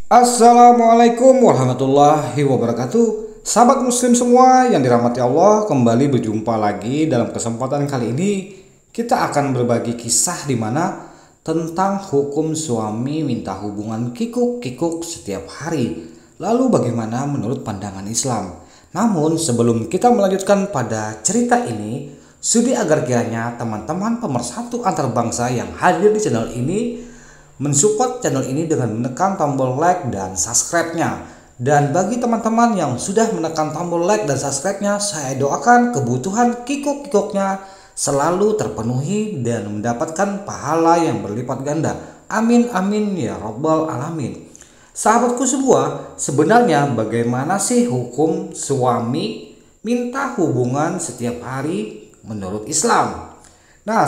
Assalamualaikum warahmatullahi wabarakatuh. Sahabat muslim semua yang dirahmati Allah, kembali berjumpa lagi. Dalam kesempatan kali ini kita akan berbagi kisah di mana tentang hukum suami minta hubungan kikuk-kikuk setiap hari. Lalu bagaimana menurut pandangan Islam? Namun sebelum kita melanjutkan pada cerita ini, sudi agar kiranya teman-teman pemersatu antar bangsa yang hadir di channel ini mensupport channel ini dengan menekan tombol like dan subscribe-nya. Dan bagi teman-teman yang sudah menekan tombol like dan subscribe-nya, saya doakan kebutuhan kikuk-kikuknya selalu terpenuhi dan mendapatkan pahala yang berlipat ganda. Amin amin ya robbal alamin. Sahabatku semua, sebenarnya bagaimana sih hukum suami minta hubungan setiap hari menurut Islam? Nah,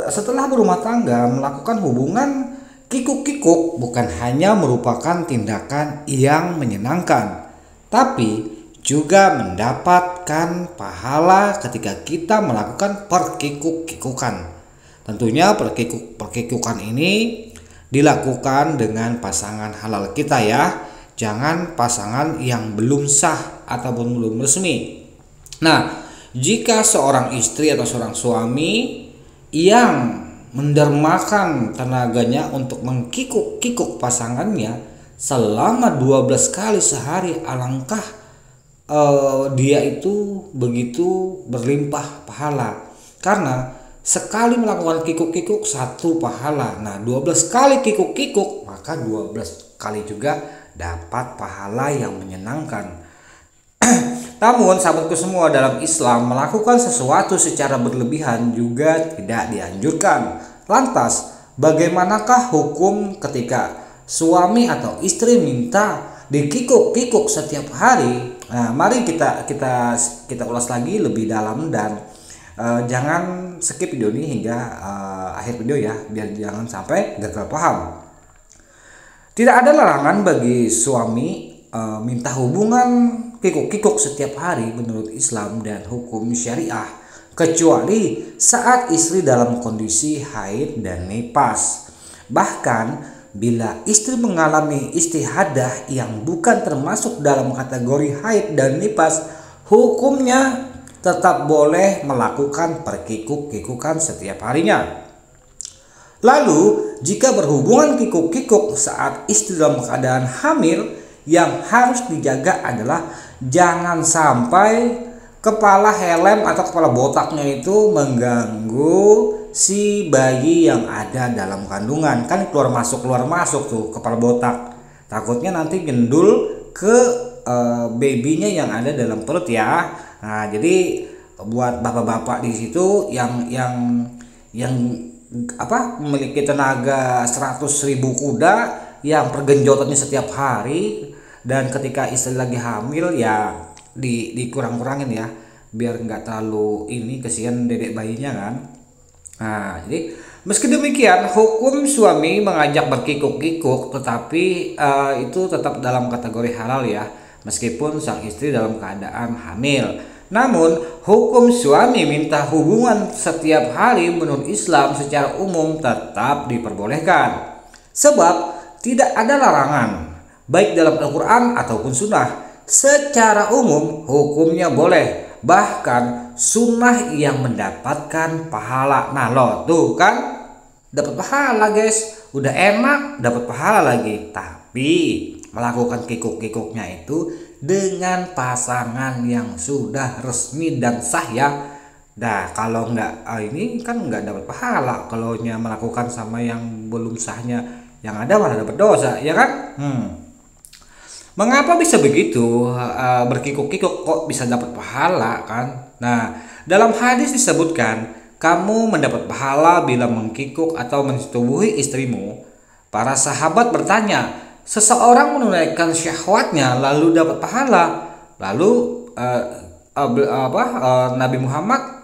setelah berumah tangga melakukan hubungan kikuk-kikuk bukan hanya merupakan tindakan yang menyenangkan, tapi juga mendapatkan pahala ketika kita melakukan perkikuk-kikukan. Tentunya perkikukan ini dilakukan dengan pasangan halal kita ya, jangan pasangan yang belum sah ataupun belum resmi. Nah, jika seorang istri atau seorang suami yang mendermakan tenaganya untuk mengkikuk-kikuk pasangannya selama 12 kali sehari, alangkah dia itu begitu berlimpah pahala, karena sekali melakukan kikuk-kikuk satu pahala. Nah, 12 kali kikuk-kikuk maka 12 kali juga dapat pahala yang menyenangkan. Namun sahabatku semua, dalam Islam melakukan sesuatu secara berlebihan juga tidak dianjurkan. Lantas, bagaimanakah hukum ketika suami atau istri minta dikikuk-kikuk setiap hari? Nah, mari kita ulas lagi lebih dalam dan jangan skip video ini hingga akhir video ya, biar jangan sampai gagal paham. Tidak ada larangan bagi suami minta hubungan kikuk-kikuk setiap hari menurut Islam dan hukum syariah, kecuali saat istri dalam kondisi haid dan nifas. Bahkan bila istri mengalami istihadah yang bukan termasuk dalam kategori haid dan nifas, hukumnya tetap boleh melakukan perkikuk-kikukan setiap harinya. Lalu jika berhubungan kikuk-kikuk saat istri dalam keadaan hamil, yang harus dijaga adalah jangan sampai kepala helm atau kepala botaknya itu mengganggu si bayi yang ada dalam kandungan. Kan keluar masuk tuh kepala botak, takutnya nanti gendul ke babynya yang ada dalam perut ya. Nah, jadi buat bapak-bapak di situ yang memiliki tenaga 100.000 kuda yang pergenjotannya setiap hari, dan ketika istri lagi hamil ya dikurang-kurangin ya, biar nggak terlalu ini, kesian dedek bayinya kan. Nah, jadi meski demikian hukum suami mengajak berkikuk-kikuk tetapi itu tetap dalam kategori halal ya, meskipun sang istri dalam keadaan hamil. Namun hukum suami minta hubungan setiap hari menurut Islam secara umum tetap diperbolehkan, sebab tidak ada larangan baik dalam Al-Quran ataupun sunnah. Secara umum hukumnya boleh, bahkan sunnah yang mendapatkan pahala. Nah lo tuh kan dapat pahala guys, udah enak dapat pahala lagi. Tapi melakukan kikuk-kikuknya itu dengan pasangan yang sudah resmi dan sah ya. Nah, kalau nggak ini kan nggak dapat pahala. Kalau melakukan sama yang belum sahnya, yang ada malah dapat dosa ya kan. Mengapa bisa begitu? Berkikuk-kikuk kok bisa dapat pahala kan? Nah, dalam hadis disebutkan kamu mendapat pahala bila mengkikuk atau mensetubuhi istrimu. Para sahabat bertanya, seseorang menunaikan syahwatnya lalu dapat pahala. Lalu Nabi Muhammad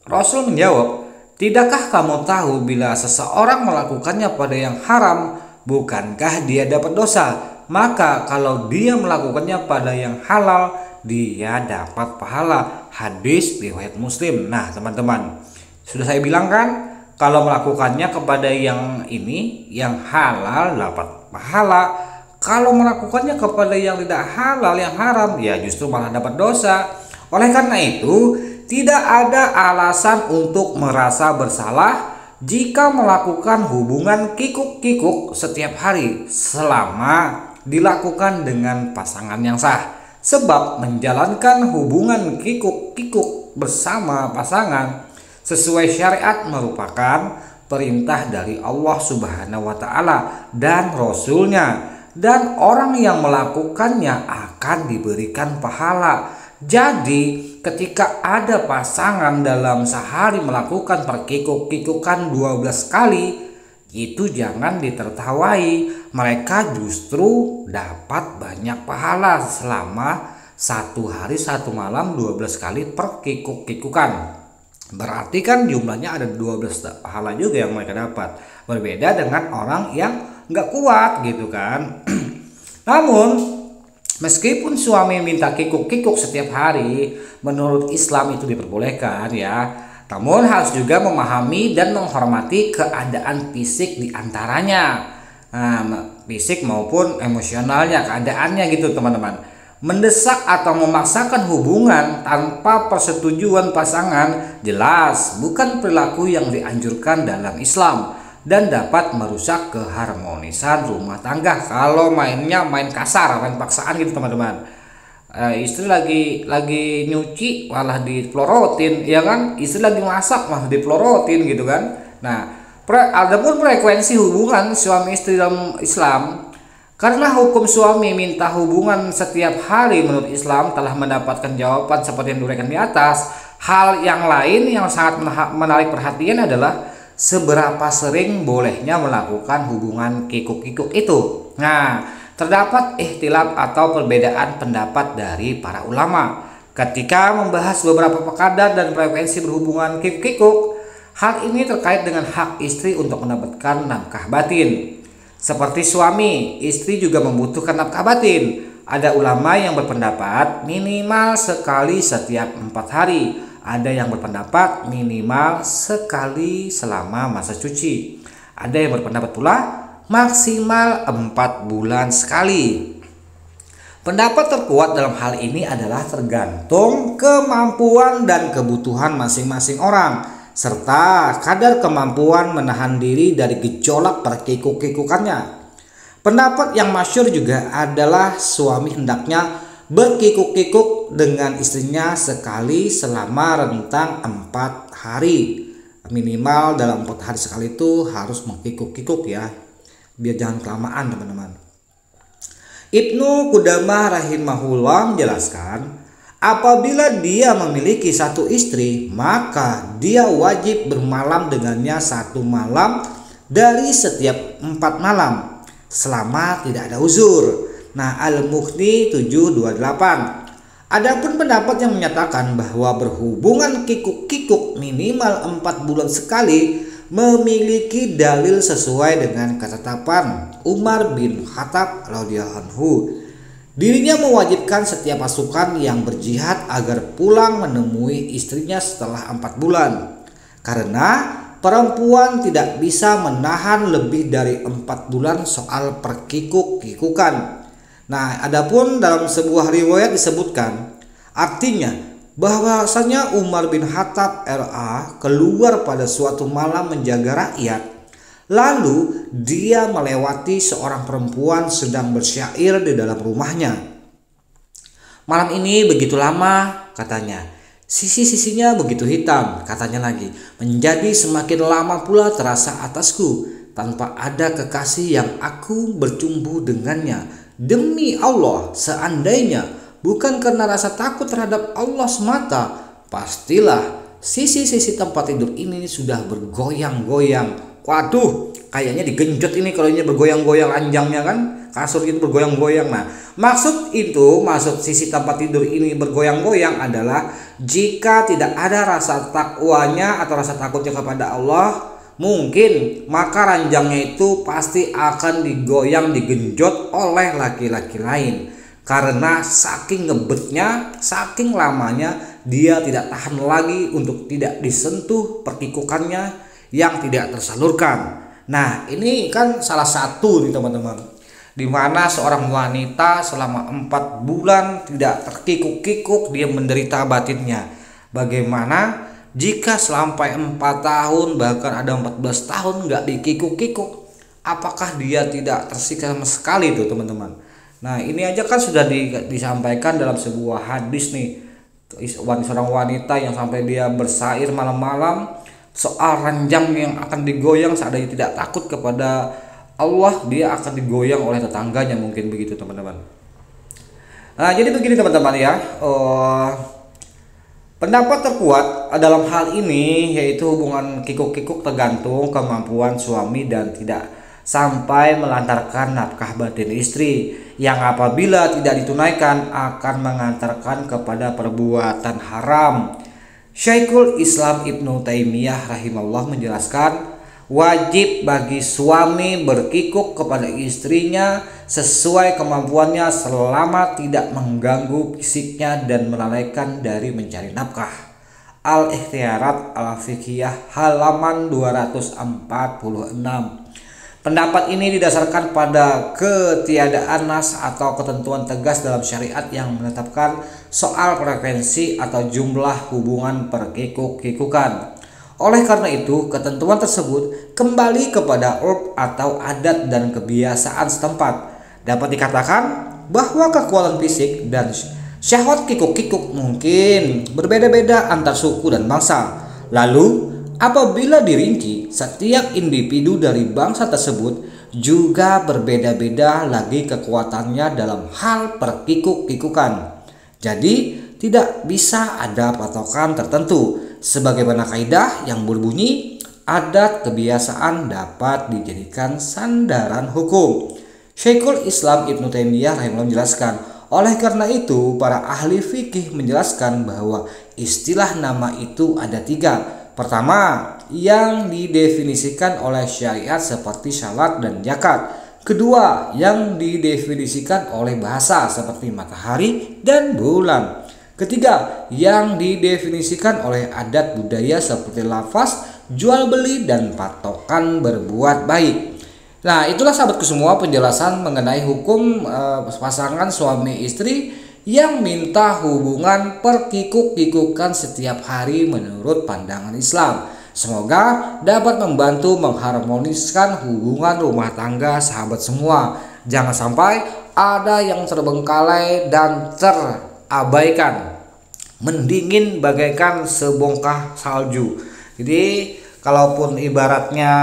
Rasul menjawab, tidakkah kamu tahu bila seseorang melakukannya pada yang haram, bukankah dia dapat dosa? Maka kalau dia melakukannya pada yang halal, dia dapat pahala. Hadis riwayat Muslim. Nah teman-teman, sudah saya bilang kan, kalau melakukannya kepada yang ini, yang halal dapat pahala. Kalau melakukannya kepada yang tidak halal, yang haram, ya justru malah dapat dosa. Oleh karena itu, tidak ada alasan untuk merasa bersalah jika melakukan hubungan kikuk-kikuk setiap hari selama dilakukan dengan pasangan yang sah. Sebab menjalankan hubungan kikuk-kikuk bersama pasangan sesuai syariat merupakan perintah dari Allah Subhanahu wa taala dan Rasul-Nya, dan orang yang melakukannya akan diberikan pahala. Jadi ketika ada pasangan dalam sehari melakukan perkikuk-kikukan 12 kali, itu jangan ditertawai. Mereka justru dapat banyak pahala selama satu hari satu malam 12 kali perkikuk-kikukan. Berarti kan jumlahnya ada 12 pahala juga yang mereka dapat. Berbeda dengan orang yang nggak kuat gitu kan. Namun meskipun suami minta kikuk-kikuk setiap hari, menurut Islam itu diperbolehkan ya. Namun harus juga memahami dan menghormati keadaan fisik diantaranya. Fisik maupun emosionalnya, keadaannya gitu teman-teman. Mendesak atau memaksakan hubungan tanpa persetujuan pasangan jelas bukan perilaku yang dianjurkan dalam Islam dan dapat merusak keharmonisan rumah tangga. Kalau mainnya main kasar, main paksaan gitu teman-teman. Istri lagi nyuci malah dipelorotin, ya kan? Istri lagi masak malah dipelorotin gitu kan. Nah, adapun frekuensi hubungan suami istri dalam Islam, karena hukum suami minta hubungan setiap hari menurut Islam telah mendapatkan jawaban seperti yang diuraikan di atas. Hal yang lain yang sangat menarik perhatian adalah seberapa sering bolehnya melakukan hubungan kikuk-kikuk itu. Nah, terdapat ikhtilaf atau perbedaan pendapat dari para ulama ketika membahas beberapa kadar dan frekuensi berhubungan kikuk-kikuk. Hal ini terkait dengan hak istri untuk mendapatkan nafkah batin. Seperti suami, istri juga membutuhkan nafkah batin. Ada ulama yang berpendapat minimal sekali setiap 4 hari. Ada yang berpendapat minimal sekali selama masa cuci. Ada yang berpendapat pula maksimal 4 bulan sekali. Pendapat terkuat dalam hal ini adalah tergantung kemampuan dan kebutuhan masing-masing orang, serta kadar kemampuan menahan diri dari gejolak perkikuk-kikukannya. Pendapat yang masyhur juga adalah suami hendaknya berkikuk-kikuk dengan istrinya sekali selama rentang 4 hari. Minimal dalam 4 hari sekali itu harus mengkikuk-kikuk ya, biar jangan kelamaan teman-teman. Ibnu Qudamah rahimahullah menjelaskan, apabila dia memiliki satu istri, maka dia wajib bermalam dengannya 1 malam dari setiap 4 malam selama tidak ada uzur. Nah, Al-Mughni 728. Adapun pendapat yang menyatakan bahwa berhubungan kikuk-kikuk minimal 4 bulan sekali memiliki dalil sesuai dengan ketetapan Umar bin Khattab radhiyallahu anhu. Dirinya mewajibkan setiap pasukan yang berjihad agar pulang menemui istrinya setelah 4 bulan. Karena perempuan tidak bisa menahan lebih dari 4 bulan soal perkikuk-kikukan. Nah, adapun dalam sebuah riwayat disebutkan, artinya bahwasanya Umar bin Khattab RA keluar pada suatu malam menjaga rakyat. Lalu dia melewati seorang perempuan sedang bersyair di dalam rumahnya. Malam ini begitu lama, katanya. Sisi-sisinya begitu hitam, katanya lagi. Menjadi semakin lama pula terasa atasku, tanpa ada kekasih yang aku bercumbu dengannya. Demi Allah, seandainya bukan karena rasa takut terhadap Allah semata, pastilah sisi-sisi tempat tidur ini sudah bergoyang-goyang. Waduh, kayaknya digenjot ini kalau ini bergoyang-goyang ranjangnya kan, kasur itu bergoyang-goyang. Nah, maksud sisi tempat tidur ini bergoyang-goyang adalah jika tidak ada rasa takwanya atau rasa takutnya kepada Allah, mungkin maka ranjangnya itu pasti akan digoyang, digenjot oleh laki-laki lain. Karena saking ngebetnya, saking lamanya, dia tidak tahan lagi untuk tidak disentuh perkikukannya yang tidak tersalurkan. Nah, ini kan salah satu nih teman-teman. di mana seorang wanita selama 4 bulan tidak terkikuk-kikuk, dia menderita batinnya. Bagaimana jika sampai 4 tahun, bahkan ada 14 tahun nggak dikikuk-kikuk, apakah dia tidak tersiksa sama sekali tuh teman-teman. Nah ini aja kan sudah disampaikan dalam sebuah hadis nih, seorang wanita yang sampai dia bersair malam-malam soal ranjang yang akan digoyang, seandainya tidak takut kepada Allah, dia akan digoyang oleh tetangganya, mungkin begitu teman-teman. Nah jadi begini teman-teman ya, pendapat terkuat dalam hal ini yaitu hubungan kikuk-kikuk tergantung kemampuan suami dan tidak sampai melantarkan nafkah batin istri, yang apabila tidak ditunaikan akan mengantarkan kepada perbuatan haram. Syekhul Islam Ibnu Taimiyah rahimahullah menjelaskan, wajib bagi suami berkikuk kepada istrinya sesuai kemampuannya selama tidak mengganggu fisiknya dan melalaikan dari mencari nafkah. Al-Ikhtiyarat Al-Fiqhiyah halaman 246. Pendapat ini didasarkan pada ketiadaan nas atau ketentuan tegas dalam syariat yang menetapkan soal frekuensi atau jumlah hubungan perkikuk-kikukan. Oleh karena itu, ketentuan tersebut kembali kepada urf atau adat dan kebiasaan setempat. Dapat dikatakan bahwa kekuatan fisik dan syahwat kikuk-kikuk mungkin berbeda-beda antar suku dan bangsa. Lalu, apabila dirinci, setiap individu dari bangsa tersebut juga berbeda-beda lagi kekuatannya dalam hal perkikuk-kikukan. Jadi, tidak bisa ada patokan tertentu. Sebagaimana kaidah yang berbunyi, adat kebiasaan dapat dijadikan sandaran hukum. Syekhul Islam Ibnu Taimiyah rahimahullah menjelaskan, oleh karena itu para ahli fikih menjelaskan bahwa istilah nama itu ada 3. Pertama, yang didefinisikan oleh syariat seperti syalat dan zakat. Kedua, yang didefinisikan oleh bahasa seperti matahari dan bulan. Ketiga, yang didefinisikan oleh adat budaya seperti lafaz, jual beli, dan patokan berbuat baik. Nah, itulah sahabatku semua penjelasan mengenai hukum pasangan suami istri yang minta hubungan perkikuk-kikukan setiap hari menurut pandangan Islam. Semoga dapat membantu mengharmoniskan hubungan rumah tangga sahabat semua. Jangan sampai ada yang terbengkalai dan terabaikan, mendingin bagaikan sebongkah salju. Jadi kalaupun ibaratnya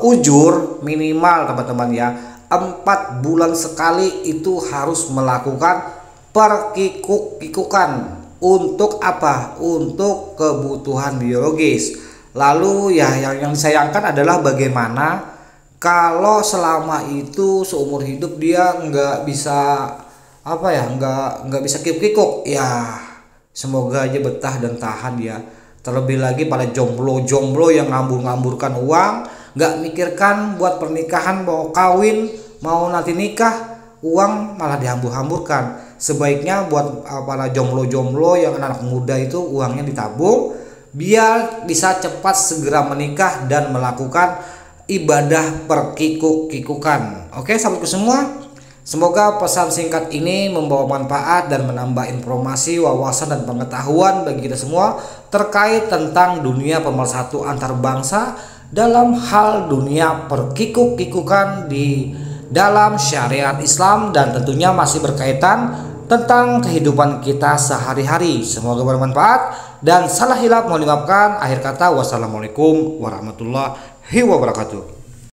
ujur minimal teman-teman ya, 4 bulan sekali itu harus melakukan perkikuk-kikukan. Untuk apa? Untuk kebutuhan biologis. Lalu ya yang disayangkan adalah bagaimana kalau selama itu seumur hidup dia nggak bisa nggak bisa kikuk-kikuk ya. Semoga aja betah dan tahan ya. Terlebih lagi pada jomblo-jomblo yang ngambur-ngamburkan uang, nggak mikirkan buat pernikahan, mau kawin, mau nanti nikah, uang malah dihambur-hamburkan. Sebaiknya buat para jomblo-jomblo yang anak muda itu uangnya ditabung biar bisa cepat segera menikah dan melakukan ibadah perkikuk-kikukan. Oke sahabatku semua, semoga pesan singkat ini membawa manfaat dan menambah informasi, wawasan, dan pengetahuan bagi kita semua terkait tentang dunia pemersatu antar bangsa dalam hal dunia perkikuk-kikukan di dalam syariat Islam, dan tentunya masih berkaitan tentang kehidupan kita sehari-hari. Semoga bermanfaat dan salah hilap mohon dimaafkan. Akhir kata, wassalamualaikum warahmatullahi wabarakatuh.